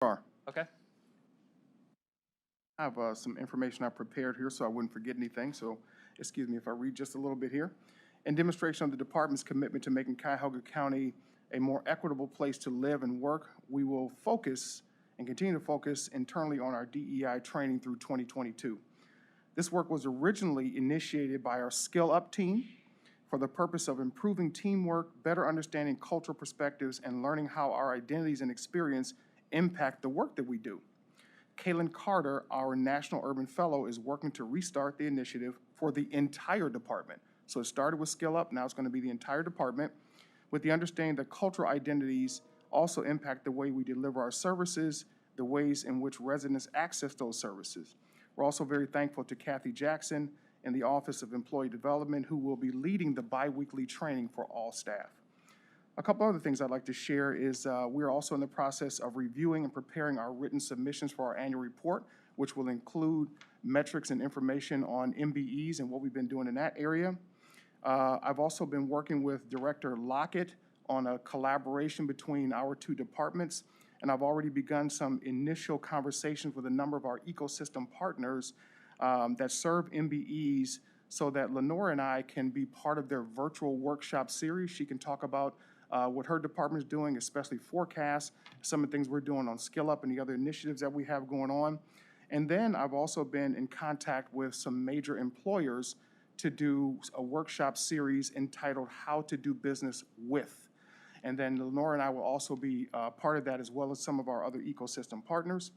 Are. Okay. I have some information I prepared here so I wouldn't forget anything, so excuse me if I read just a little bit here. In demonstration of the department's commitment to making Cuyahoga County a more equitable place to live and work, we will focus and continue to focus internally on our DEI training through 2022. This work was originally initiated by our SkillUp team for the purpose of improving teamwork, better understanding cultural perspectives, and learning how our identities and experience impact the work that we do. Kaylin Carter, our National Urban Fellow, is working to restart the initiative for the entire department. So it started with SkillUp, now it's going to be the entire department, with the understanding that cultural identities also impact the way we deliver our services, the ways in which residents access those services. We're also very thankful to Kathy Jackson in the Office of Employee Development, who will be leading the bi-weekly training for all staff. A couple other things I'd like to share is we're also in the process of reviewing and preparing our written submissions for our annual report, which will include metrics and information on MBEs and what we've been doing in that area. I've also been working with Director Lockett on a collaboration between our two departments, and I've already begun some initial conversations with a number of our ecosystem partners that serve MBEs so that Lenora and I can be part of their virtual workshop series. She can talk about what her department is doing, especially forecasts, some of the things we're doing on SkillUp and the other initiatives that we have going on. And then I've also been in contact with some major employers to do a workshop series entitled How to Do Business With. And then Lenora and I will also be part of that, as well as some of our other ecosystem partners.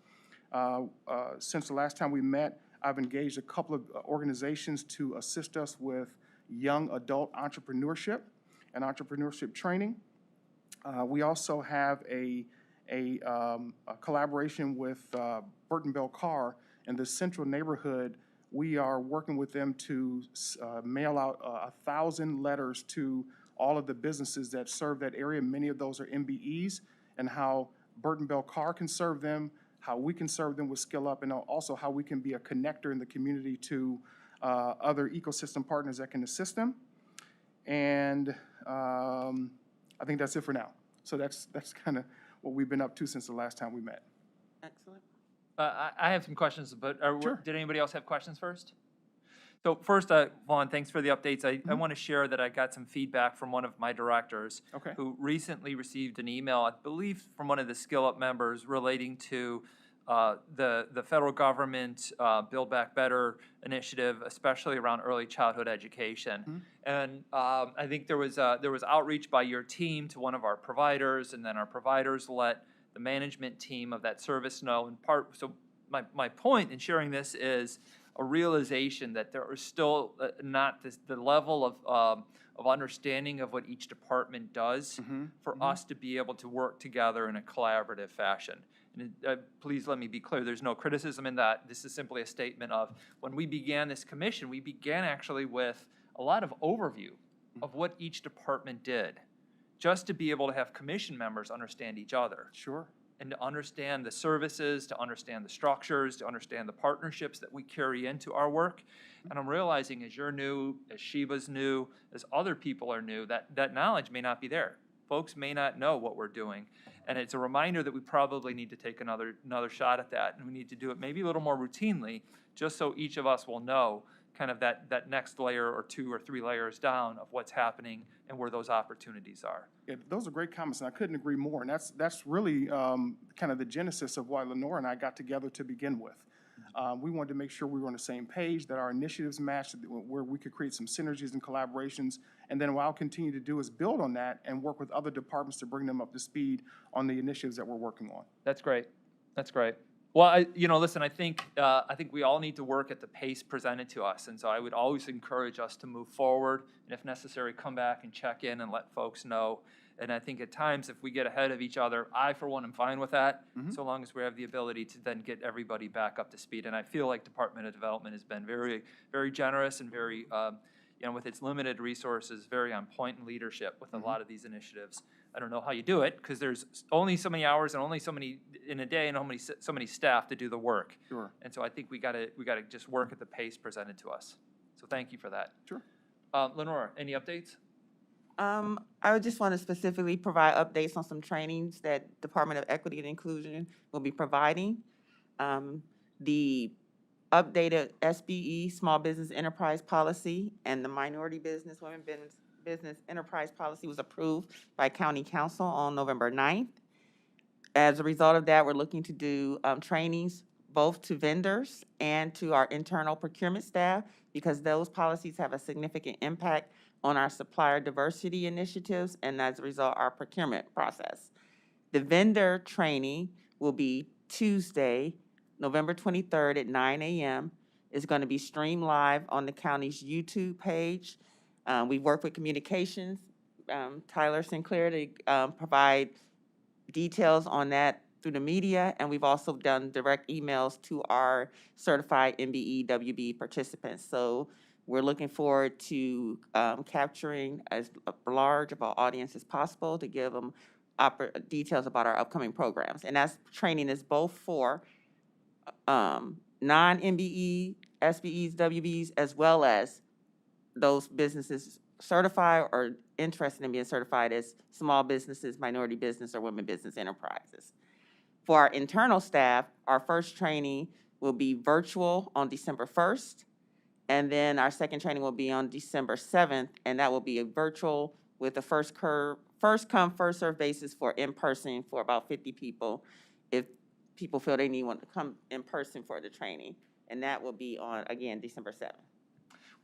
Since the last time we met, I've engaged a couple of organizations to assist us with young adult entrepreneurship and entrepreneurship training. We also have a collaboration with Burton Bell Carr in the central neighborhood. We are working with them to mail out 1,000 letters to all of the businesses that serve that area. Many of those are MBEs, and how Burton Bell Carr can serve them, how we can serve them with SkillUp, and also how we can be a connector in the community to other ecosystem partners that can assist them. And I think that's it for now. So that's kind of what we've been up to since the last time we met. Excellent. I have some questions, but Sure. Did anybody else have questions first? So first, Vaughn, thanks for the updates. I want to share that I got some feedback from one of my directors who recently received an email, I believe from one of the SkillUp members, relating to the federal government Build Back Better initiative, especially around early childhood education. And I think there was outreach by your team to one of our providers, and then our providers let the management team of that service know. In part, so my point in sharing this is a realization that there is still not the level of understanding of what each department does for us to be able to work together in a collaborative fashion. And please let me be clear, there's no criticism in that. This is simply a statement of, when we began this commission, we began actually with a lot of overview of what each department did, just to be able to have commission members understand each other. Sure. And to understand the services, to understand the structures, to understand the partnerships that we carry into our work. And I'm realizing, as you're new, as Shiva's new, as other people are new, that knowledge may not be there. Folks may not know what we're doing. And it's a reminder that we probably need to take another shot at that. And we need to do it maybe a little more routinely, just so each of us will know kind of that next layer or 2 or 3 layers down of what's happening and where those opportunities are. Yeah, those are great comments, and I couldn't agree more. And that's really kind of the genesis of why Lenora and I got together to begin with. We wanted to make sure we were on the same page, that our initiatives matched, where we could create some synergies and collaborations. And then what I'll continue to do is build on that and work with other departments to bring them up to speed on the initiatives that we're working on. That's great. That's great. Well, listen, I think we all need to work at the pace presented to us. And so I would always encourage us to move forward, and if necessary, come back and check in and let folks know. And I think at times, if we get ahead of each other, I, for one, am fine with that, so long as we have the ability to then get everybody back up to speed. And I feel like Department of Development has been very, very generous and very, with its limited resources, very on point in leadership with a lot of these initiatives. I don't know how you do it, because there's only so many hours and only so many in a day, and only so many staff to do the work. Sure. And so I think we gotta just work at the pace presented to us. So thank you for that. Sure. Lenora, any updates? I would just want to specifically provide updates on some trainings that Department of Equity and Inclusion will be providing. The updated SBE, Small Business Enterprise Policy, and the Minority Business, Business Enterprise Policy was approved by County Council on November 9th. As a result of that, we're looking to do trainings both to vendors and to our internal procurement staff, because those policies have a significant impact on our supplier diversity initiatives and as a result, our procurement process. The vendor training will be Tuesday, November 23rd at 9 a.m. It's going to be streamed live on the county's YouTube page. We've worked with communications, Tyler Sinclair, to provide details on that through the media, and we've also done direct emails to our certified MBE WB participants. So we're looking forward to capturing as large of an audience as possible to give them details about our upcoming programs. And that training is both for non-MBE, SBEs, WBs, as well as those businesses certified or interested in being certified as small businesses, minority business, or women business enterprises. For our internal staff, our first training will be virtual on December 1st, and then our second training will be on December 7th, and that will be a virtual with a first come, first served basis for in-person for about 50 people if people feel they need one to come in person for the training. And that will be on, again, December 7th.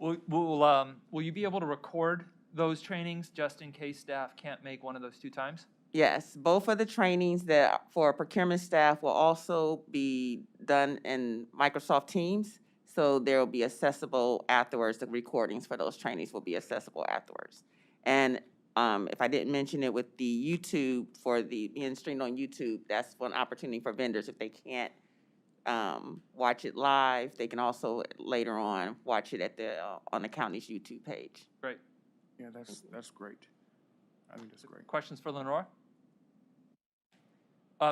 Will you be able to record those trainings just in case staff can't make one of those 2 times? Yes, both of the trainings that for procurement staff will also be done in Microsoft Teams. So there will be accessible afterwards. The recordings for those trainings will be accessible afterwards. And if I didn't mention it with the YouTube, for the being streamed on YouTube, that's one opportunity for vendors. If they can't watch it live, they can also later on watch it at on the county's YouTube page. Great. Yeah, that's great. I think that's great. Questions for Lenore?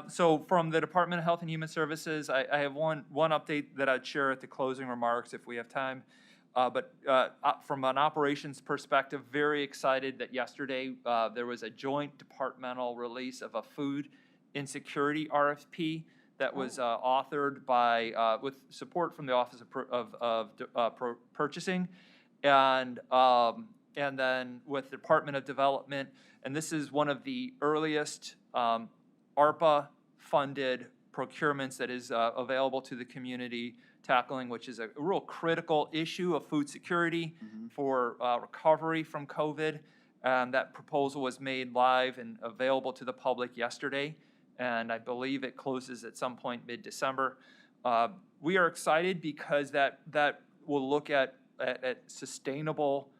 So from the Department of Health and Human Services, I have one update that I'd share at the closing remarks if we have time. But from an operations perspective, very excited that yesterday there was a joint departmental release of a food insecurity RFP that was authored by with support from the Office of Purchasing, and then with the Department of Development. And this is one of the earliest ARPA-funded procurements that is available to the community, tackling which is a real critical issue of food security for recovery from COVID. That proposal was made live and available to the public yesterday, and I believe it closes at some point mid-December. We are excited because that will look at sustainable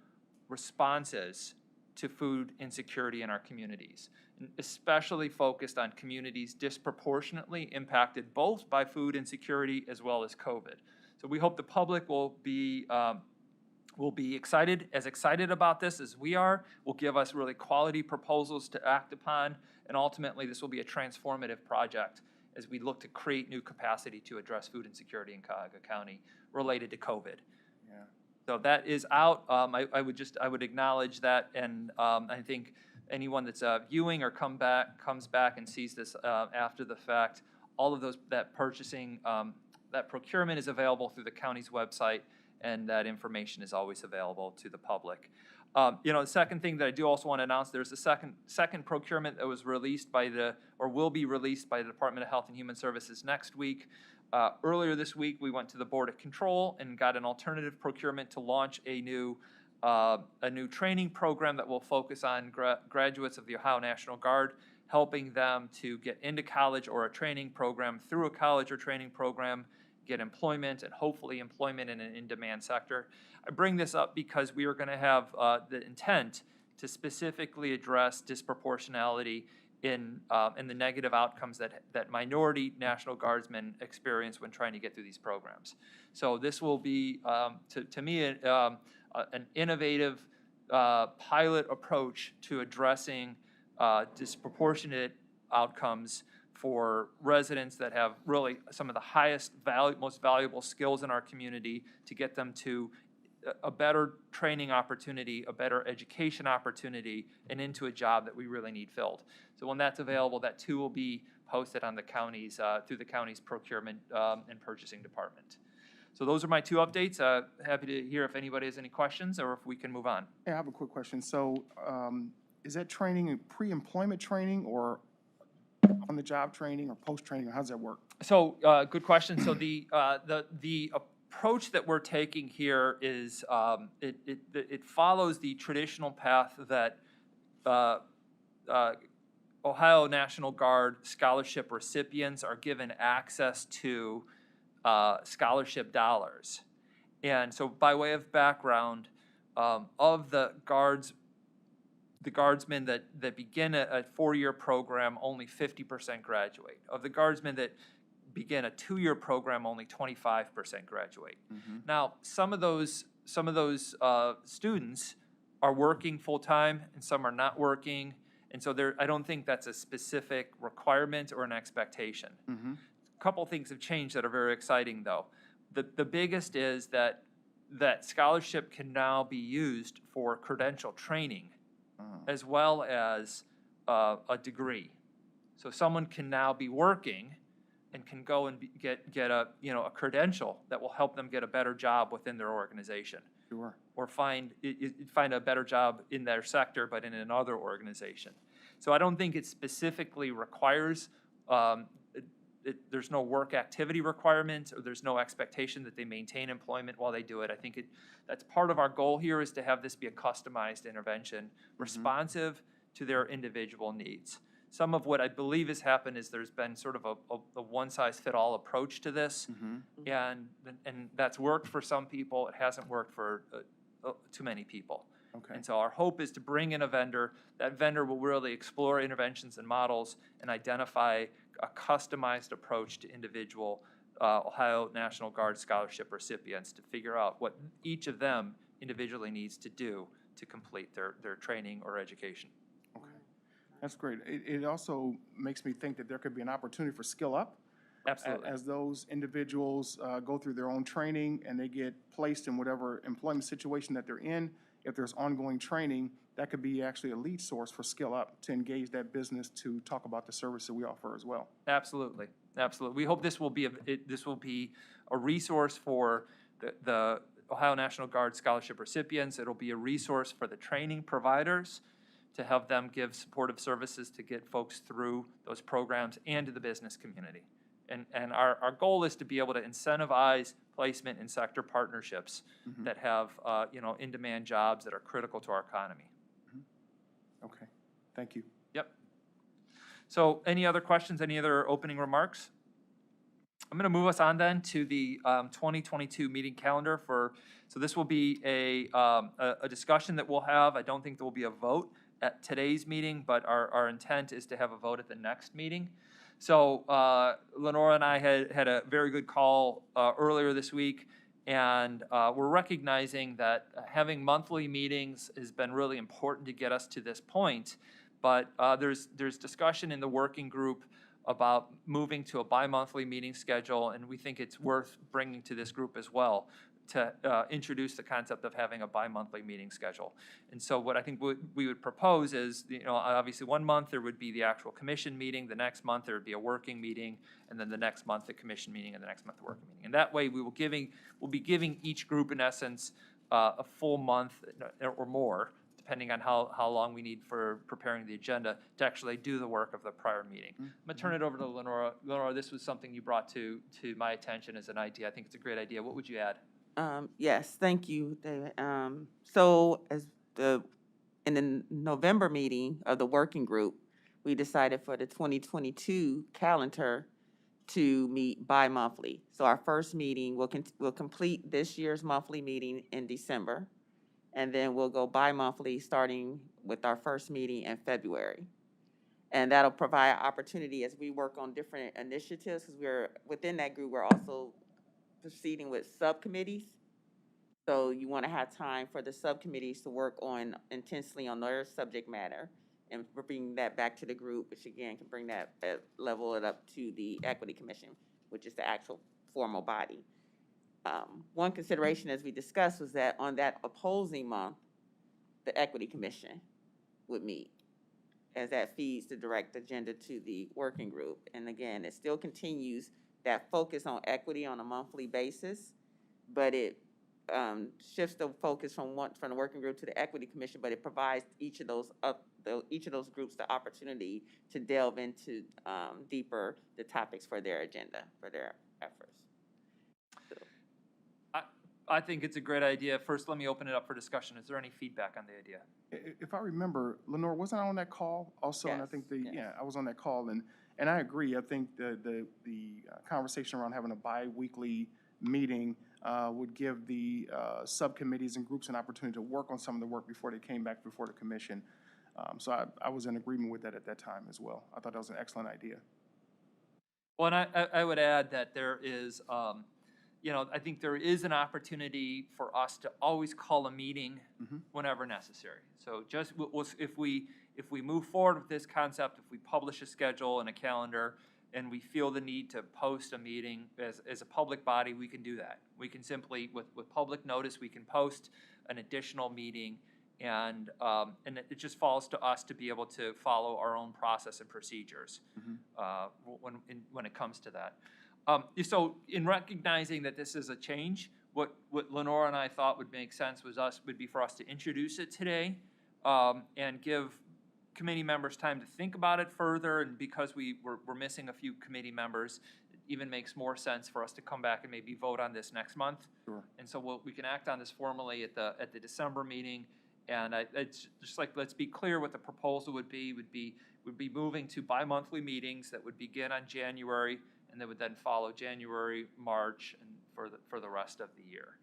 responses to food insecurity in our communities, especially focused on communities disproportionately impacted both by food insecurity as well as COVID. So we hope the public will be excited about this as we are, will give us really quality proposals to act upon, and ultimately this will be a transformative project as we look to create new capacity to address food insecurity in Cuyahoga County related to COVID. Yeah. So that is out. I would acknowledge that, and I think anyone that's viewing or comes back and sees this after the fact, all of those, that purchasing, that procurement is available through the county's website, and that information is always available to the public. The second thing that I do also want to announce, there's a second procurement that was released will be released by the Department of Health and Human Services next week. Earlier this week, we went to the Board of Control and got an alternative procurement to launch a new training program that will focus on graduates of the Ohio National Guard, helping them to get into college or a training program through a college or training program, get employment, and hopefully employment in an in-demand sector. I bring this up because we are going to have the intent to specifically address disproportionality in the negative outcomes that minority National Guardsmen experience when trying to get through these programs. So this will be, to me, an innovative pilot approach to addressing disproportionate outcomes for residents that have really some of the highest most valuable skills in our community, to get them to a better training opportunity, a better education opportunity, and into a job that we really need filled. So when that's available, that too will be posted on the county's, through the county's procurement and purchasing department. So those are my two updates. Happy to hear if anybody has any questions or if we can move on. Yeah, I have a quick question. So, is that training pre-employment training or on-the-job training or post-training? How does that work? So, good question. So the approach that we're taking here is, it follows the traditional path that Ohio National Guard scholarship recipients are given access to scholarship dollars. And so by way of background, of the guardsmen that begin a four-year program, only 50% graduate. Of the guardsmen that begin a two-year program, only 25% graduate. Mm-hmm. Now, some of those students are working full-time and some are not working, and so I don't think that's a specific requirement or an expectation. Mm-hmm. A couple things have changed that are very exciting, though. The biggest is that scholarship can now be used for credential training as well as a degree. So someone can now be working and can go and get a credential that will help them get a better job within their organization. Sure. Or find a better job in their sector, but in another organization. So I don't think it specifically requires, there's no work activity requirement, or there's no expectation that they maintain employment while they do it. I think that's part of our goal here, is to have this be a customized intervention, responsive to their individual needs. Some of what I believe has happened is there's been sort of a one-size-fit-all approach to this, and that's worked for some people. It hasn't worked for too many people. Okay. And so our hope is to bring in a vendor. That vendor will really explore interventions and models and identify a customized approach to individual Ohio National Guard scholarship recipients to figure out what each of them individually needs to do to complete their training or education. Okay. That's great. It also makes me think that there could be an opportunity for SkillUp. Absolutely. As those individuals go through their own training and they get placed in whatever employment situation that they're in, if there's ongoing training, that could be actually a lead source for SkillUp to engage that business to talk about the service that we offer as well. Absolutely, absolutely. We hope this will be a resource for the Ohio National Guard scholarship recipients. It'll be a resource for the training providers to have them give supportive services to get folks through those programs and to the business community. And our goal is to be able to incentivize placement in sector partnerships that have in-demand jobs that are critical to our economy. Okay, thank you. Yep. So any other questions, any other opening remarks? I'm going to move us on then to the 2022 meeting calendar so this will be a discussion that we'll have. I don't think there will be a vote at today's meeting, but our intent is to have a vote at the next meeting. So Lenora and I had a very good call earlier this week, and we're recognizing that having monthly meetings has been really important to get us to this point, but there's discussion in the working group about moving to a bi-monthly meeting schedule, and we think it's worth bringing to this group as well to introduce the concept of having a bi-monthly meeting schedule. And so what I think we would propose is, obviously 1 month there would be the actual commission meeting, the next month there would be a working meeting, and then the next month the commission meeting, and the next month the working meeting. And that way we'll be giving each group, in essence, a full month or more, depending on how long we need for preparing the agenda to actually do the work of the prior meeting. I'm going to turn it over to Lenora. Lenora, this was something you brought to my attention as an idea. I think it's a great idea. What would you add? Yes, thank you, David. So in the November meeting of the working group, we decided for the 2022 calendar to meet bi-monthly. So our first meeting, we'll complete this year's monthly meeting in December, and then we'll go bi-monthly starting with our first meeting in February. And that'll provide opportunity as we work on different initiatives, because within that group, we're also proceeding with subcommittees. So you want to have time for the subcommittees to work intensely on their subject matter and bring that back to the group, which again can bring level it up to the Equity Commission, which is the actual formal body. one consideration, as we discussed, was that on that opposing month, the Equity Commission would meet, as that feeds the direct agenda to the working group. And again, it still continues that focus on equity on a monthly basis, but it shifts the focus from the working group to the Equity Commission, but it provides each of those groups the opportunity to delve into deeper the topics for their agenda, for their efforts. I think it's a great idea. First, let me open it up for discussion. Is there any feedback on the idea? If I remember, Lenore, wasn't I on that call also? And I Yes, think yes. yeah, I was on that call, and I agree. I think the conversation around having a bi-weekly meeting would give the subcommittees and groups an opportunity to work on some of the work before they came back before the commission. So I was in agreement with that at that time as well. I thought that was an excellent idea. Well, and I would add that there is, I think there is an opportunity for us to always call a meeting whenever necessary. So just if we move forward with this concept, if we publish a schedule and a calendar, and we feel the need to post a meeting as a public body, we can do that. We can simply, with public notice, we can post an additional meeting, and it just falls to us to be able to follow our own process and procedures when it comes to that. So in recognizing that this is a change, what Lenora and I thought would make sense would be for us to introduce it today and give committee members time to think about it further. And because we're missing a few committee members, it even makes more sense for us to come back and maybe vote on this next month. Sure. And so we can act on this formally at the December meeting. And it's just like, let's be clear what the proposal would be moving to bi-monthly meetings that would begin on January, and that would then follow January, March, and for the rest of the year.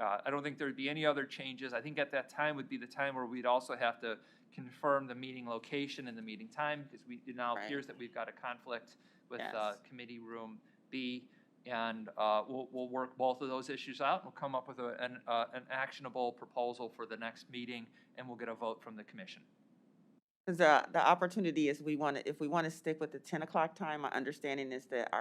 I don't think there would be any other changes. I think at that time would be the time where we'd also have to confirm the meeting location and the meeting time, because it now appears that we've got a conflict with Committee Room B, and we'll work both of those issues out. We'll come up with an actionable proposal for the next meeting, and we'll get a vote from the commission. Because the opportunity is if we want to stick with the 10 o'clock time, my understanding is that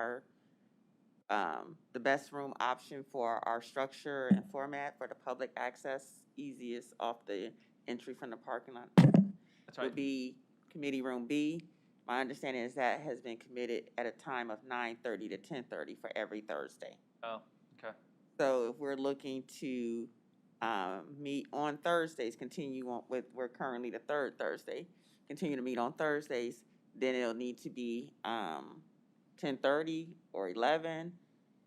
the best room option for our structure and format for the public access, easiest off the entry from the parking lot, That's right. would be Committee Room B. My understanding is that has been committed at a time of 9:30 to 10:30 for every Thursday. Oh, okay. So if we're looking to meet on Thursdays, we're currently the third Thursday, continue to meet on Thursdays, then it'll need to be 10:30 or 11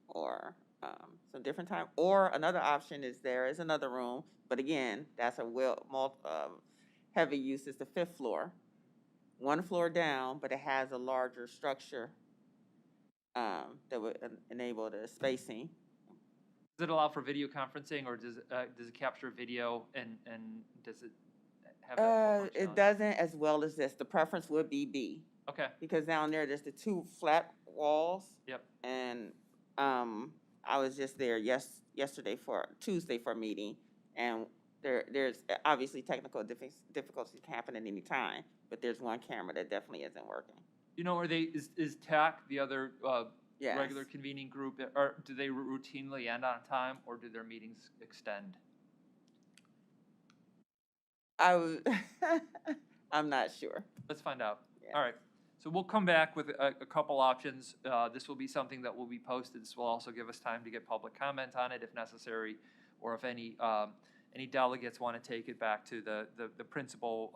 or some different time. Or another option is there is another room, but again, that's heavy use, is the 5th floor. One floor down, but it has a larger structure that would enable the spacing. Does it allow for video conferencing, or does it capture video, and does it have that It functionality? doesn't, as well as this. The preference would be B. Okay. Because down there's the 2 flat walls. Yep. And I was just there Tuesday for a meeting, and there's obviously technical difficulties can happen at any time, but there's one camera that definitely isn't working. Is TAC the other Yes. regular convening group, or do they routinely end on time, or do their meetings extend? I'm not sure. Let's find out. Yeah. All right. So we'll come back with a couple options. This will be something that will be posted. This will also give us time to get public comment on it if necessary, or if any delegates want to take it back to the principal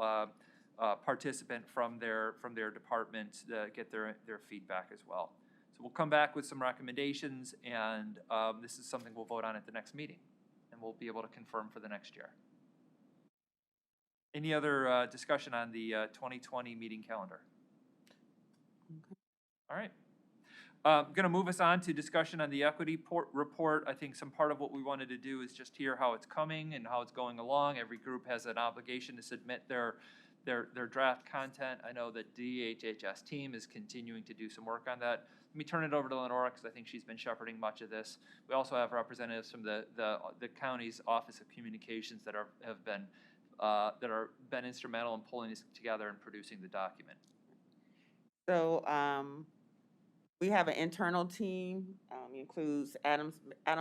participant from their department to get their feedback as well. So we'll come back with some recommendations, and this is something we'll vote on at the next meeting, and we'll be able to confirm for the next year. Any other discussion on the 2020 meeting calendar? Okay. All right. I'm going to move us on to discussion on the equity report. I think some part of what we wanted to do is just hear how it's coming and how it's going along. Every group has an obligation to submit their draft content. I know that DHHS team is continuing to do some work on that. Let me turn it over to Lenora, because I think she's been shepherding much of this. We also have representatives from the county's Office of Communications that have been instrumental in pulling this together and producing the document. So we have an internal team. includes Adam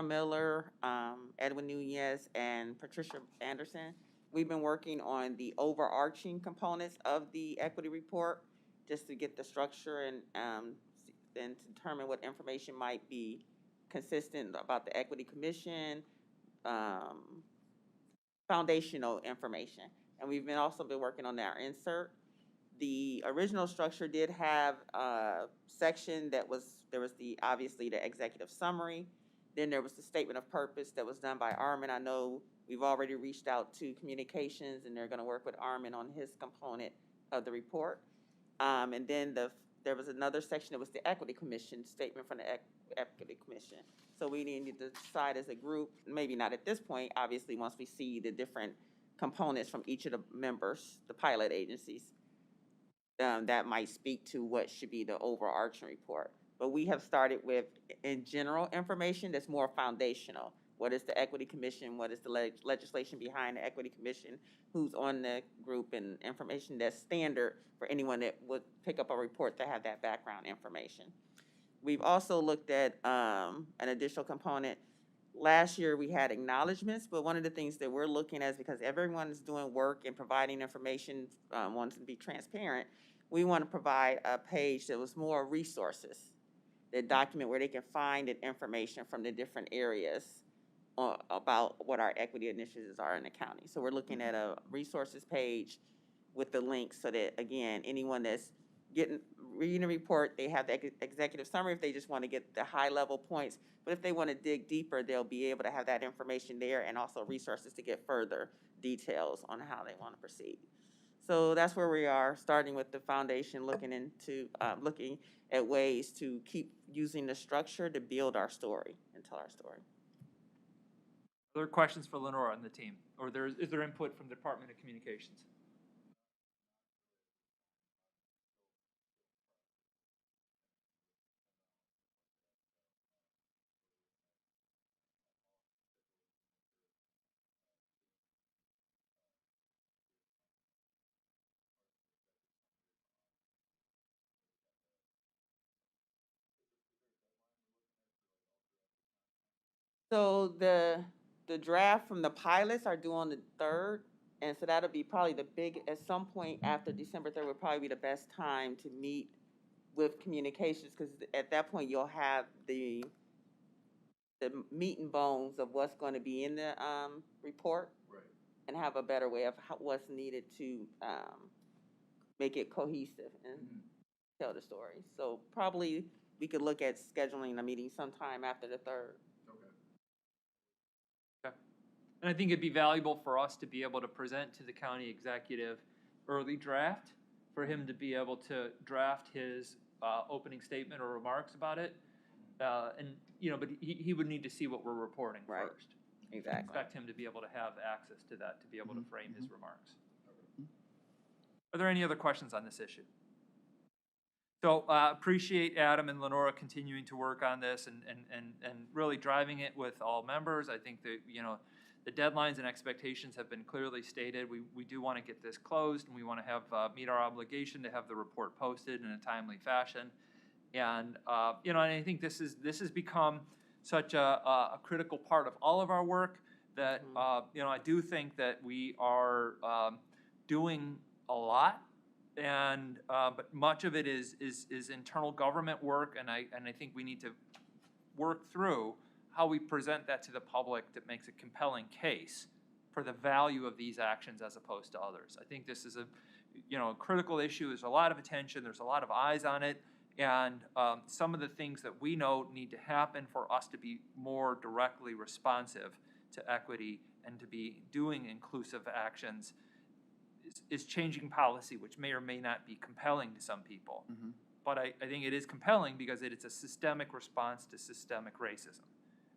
Miller, Edwin Nunez, and Patricia Anderson. We've been working on the overarching components of the equity report just to get the structure and to determine what information might be consistent about the Equity Commission, foundational information. And we've also been working on our insert. The original structure did have a section there was obviously the executive summary. Then there was the statement of purpose that was done by Armin. I know we've already reached out to communications and they're gonna work with Armin on his component of the report. And then there was another section that was the Equity Commission, statement from the Equity Commission. So we needed to decide as a group, maybe not at this point, obviously once we see the different components from each of the members, the pilot agencies, that might speak to what should be the overarching report. But we have started with, in general, information that's more foundational. What is the Equity Commission? What is the legislation behind the Equity Commission? Who's on the group, and information that's standard for anyone that would pick up a report to have that background information. We've also looked at an additional component. Last year we had acknowledgments, but one of the things that we're looking at is because everyone is doing work and providing information, wants to be transparent, we want to provide a page that was more resources, that document where they can find the information from the different areas about what our equity initiatives are in the county. So we're looking at a resources page with the links so that, again, anyone that's reading a report, they have the executive summary if they just want to get the high level points. But if they want to dig deeper, they'll be able to have that information there and also resources to get further details on how they want to proceed. So that's where we are, starting with the foundation, looking at ways to keep using the structure to build our story and tell our story. Other questions for Lenora and the team? Or is there input from the Department of Communications? So the draft from the pilots are due on the 3rd, and so that'll be probably at some point after December 3rd would probably be the best time to meet with communications, because at that point you'll have the meat and bones of what's going to be in the report, right, and have a better way of what's needed to make it cohesive and tell the story. So probably we could look at scheduling a meeting sometime after the 3rd. And I think it'd be valuable for us to be able to present to the county executive early draft, for him to be able to draft his opening statement or remarks about it. And, but he would need to see what we're reporting first. Exactly. Expect him to be able to have access to that, to be able to frame his remarks. Are there any other questions on this issue? So appreciate Adam and Lenora continuing to work on this and really driving it with all members. I think that, the deadlines and expectations have been clearly stated. We do want to get this closed, and we want to have meet our obligation to have the report posted in a timely fashion. And and I think this has become such a critical part of all of our work that I do think that we are doing a lot, and but much of it is internal government work, and I think we need to work through how we present that to the public that makes a compelling case for the value of these actions as opposed to others. I think this is a critical issue. There's a lot of attention. There's a lot of eyes on it. And some of the things that we know need to happen for us to be more directly responsive to equity and to be doing inclusive actions is changing policy, which may or may not be compelling to some people. But I think it is compelling because it's a systemic response to systemic racism.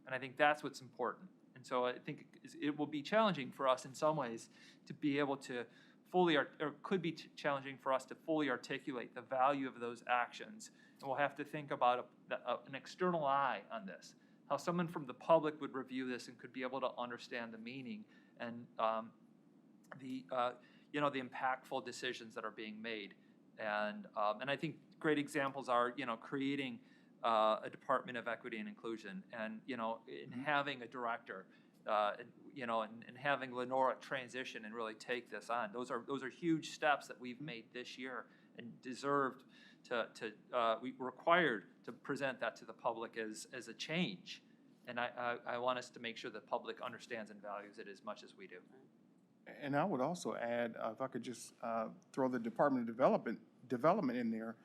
And I think that's what's important. And so I think it will be challenging for us in some ways to be able to fully, or could be challenging for us to fully articulate the value of those actions. And we'll have to think about an external eye on this, how someone from the public would review this and could be able to understand the meaning and the impactful decisions that are being made. And I think great examples are, creating a Department of Equity and Inclusion. And, you know, in having a director, you know, and having Lenora transition and really take this on, those are huge steps that we've made this year and deserved we required to present that to the public as a change. And I want us to make sure the public understands and values it as much as we do. And I would also add, if I could just throw the Department of Development in there,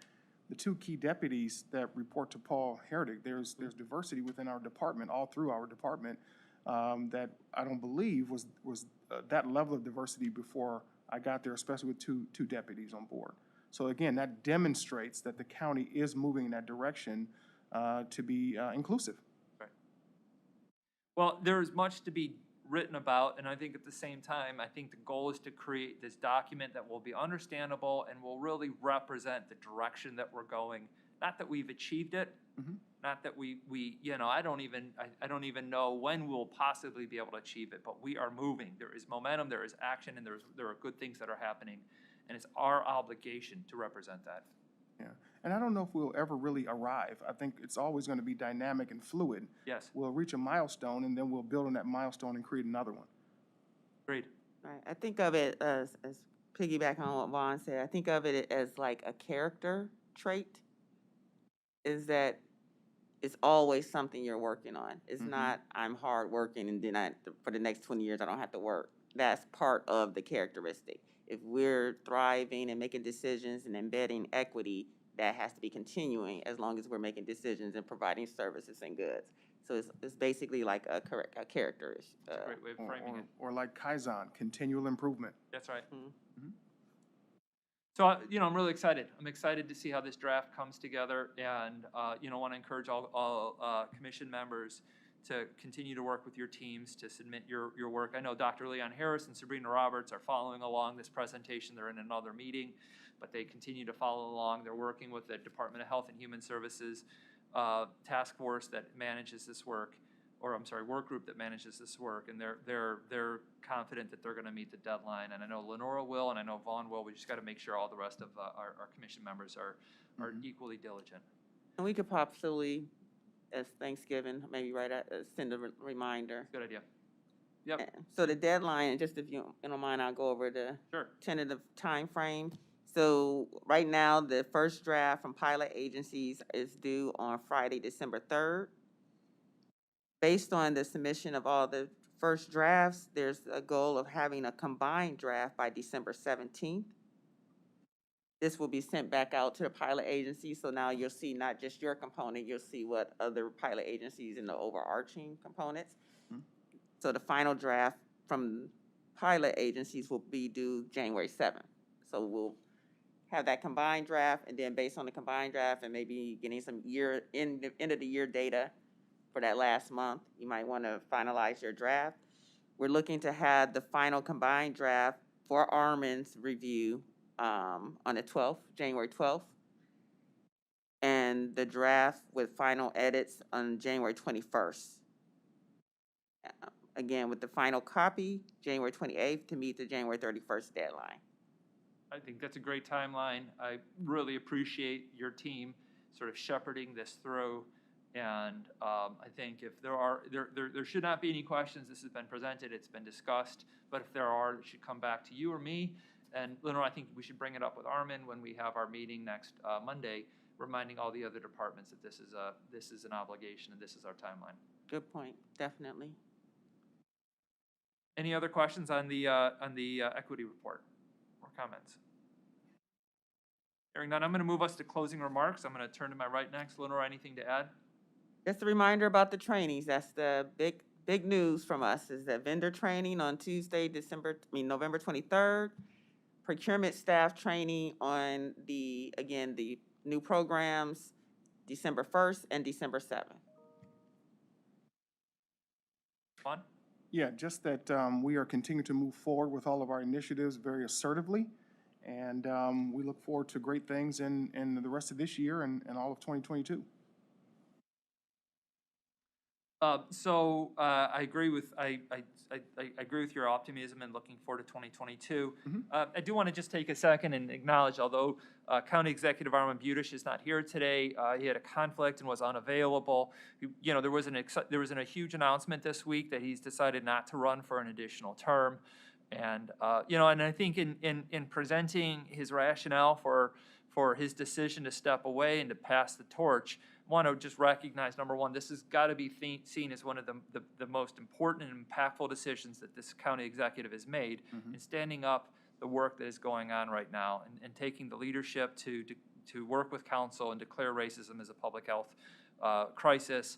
the two key deputies that report to Paul Herdick, there's diversity within our department, all through our department, that I don't believe was that level of diversity before I got there, especially with two deputies on board. So again, that demonstrates that the county is moving in that direction to be inclusive. Right. Well, there's much to be written about, and I think at the same time, I think the goal is to create this document that will be understandable and will really represent the direction that we're going. Not that we've achieved it, not that we you know, I don't even know when we'll possibly be able to achieve it, but we are moving. There is momentum, there is action, and there are good things that are happening, and it's our obligation to represent that. Yeah, and I don't know if we'll ever really arrive. I think it's always going to be dynamic and fluid. Yes. We'll reach a milestone, and then we'll build on that milestone and create another one. Agreed. Right. I think of it as piggyback on what Vaughn said, I think of it as like a character trait, is that it's always something you're working on. It's not, I'm hardworking and then for the next 20 years I don't have to work. That's part of the characteristic. If we're thriving and making decisions and embedding equity, that has to be continuing as long as we're making decisions and providing services and goods. So it's basically like a character. That's a great way of framing it. Or like Kaizen, continual improvement. That's right. So, you know, I'm really excited. I'm excited to see how this draft comes together, and, you know, want to encourage all commission members to continue to work with your teams to submit your work. I know Dr. Leon Harris and Sabrina Roberts are following along this presentation. They're in another meeting, but they continue to follow along. They're working with the Department of Health and Human Services task force that manages this work, or I'm sorry, work group that manages this work, and they're confident that they're going to meet the deadline. And I know Lenora will, and I know Vaughn will. We just got to make sure all the rest of our commission members are equally diligent. And we could possibly, as Thanksgiving, maybe send a reminder. Good idea. Yep. So the deadline, just if you don't mind, I'll go over the Sure. tentative time frame. So right now, the first draft from pilot agencies is due on Friday, December 3rd. Based on the submission of all the first drafts, there's a goal of having a combined draft by December 17th. This will be sent back out to the pilot agency, so now you'll see not just your component, you'll see what other pilot agencies in the overarching components. So the final draft from pilot agencies will be due January 7th. So we'll have that combined draft, and then based on the combined draft and maybe getting some end of the year data for that last month, you might want to finalize your draft. We're looking to have the final combined draft for Armin's review on the 12th, January 12th, and the draft with final edits on January 21st. Again, with the final copy, January 28th, to meet the January 31st deadline. I think that's a great timeline. I really appreciate your team sort of shepherding this through. And I think if there should not be any questions. This has been presented, it's been discussed, but if there are, it should come back to you or me. And Lenore, I think we should bring it up with Armin when we have our meeting next Monday, reminding all the other departments that this is an obligation and this is our timeline. Good point, definitely. Any other questions on the equity report or comments? Hearing none, I'm going to move us to closing remarks. I'm going to turn to my right next. Lenore, anything to add? Just a reminder about the trainings. That's the big news from us, is that vendor training on Tuesday, November 23rd. Procurement staff training on the new programs, December 1st and December 7th. Vaughn? Yeah, just that we are continuing to move forward with all of our initiatives very assertively, and we look forward to great things in the rest of this year and all of 2022. I agree with I agree with your optimism and looking forward to 2022. I do want to just take a second and acknowledge, although County Executive Armin Budish is not here today, he had a conflict and was unavailable. You know, there was a huge announcement this week that he's decided not to run for an additional term, and you know, and I think in presenting his rationale for his decision to step away and to pass the torch, I want to just recognize, number one, this has got to be seen as one of the most important and impactful decisions that this county executive has made in standing up the work that is going on right now and taking the leadership to work with council and declare racism as a public health crisis.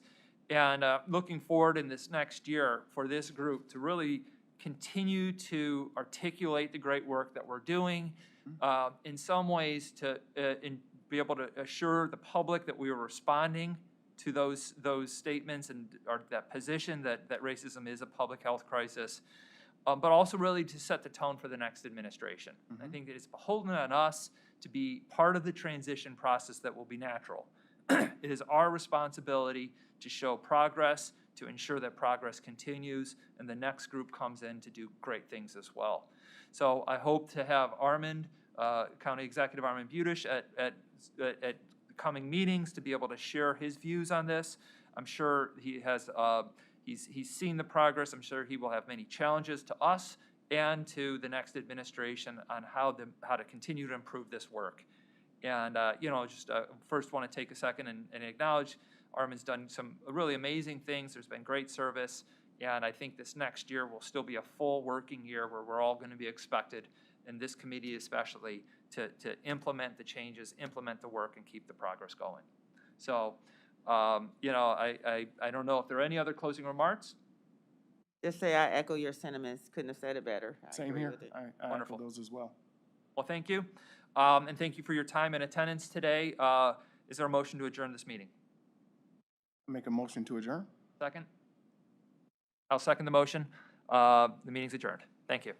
And looking forward in this next year for this group to really continue to articulate the great work that we're doing, in some ways to be able to assure the public that we are responding to those statements and that position that racism is a public health crisis, but also really to set the tone for the next administration. I think that it's beholden on us to be part of the transition process that will be natural. It is our responsibility to show progress, to ensure that progress continues, and the next group comes in to do great things as well. So I hope to have Armand, County Executive Armin Budish, at coming meetings to be able to share his views on this. I'm sure he has, he's seen the progress. I'm sure he will have many challenges to us and to the next administration on how to continue to improve this work. And you know, just first want to take a second and acknowledge Armin's done some really amazing things. There's been great service, and I think this next year will still be a full working year where we're all going to be expected, and this committee especially, to implement the changes, implement the work, and keep the progress going. So, you know, I don't know if there are any other closing remarks. Just say I echo your sentiments. Couldn't have said it better. Same here. I Wonderful. echo those as well. Well, thank you, and thank you for your time and attendance today. Is there a motion to adjourn this meeting? Make a motion to adjourn. Second? I'll second the motion. The meeting's adjourned. Thank you.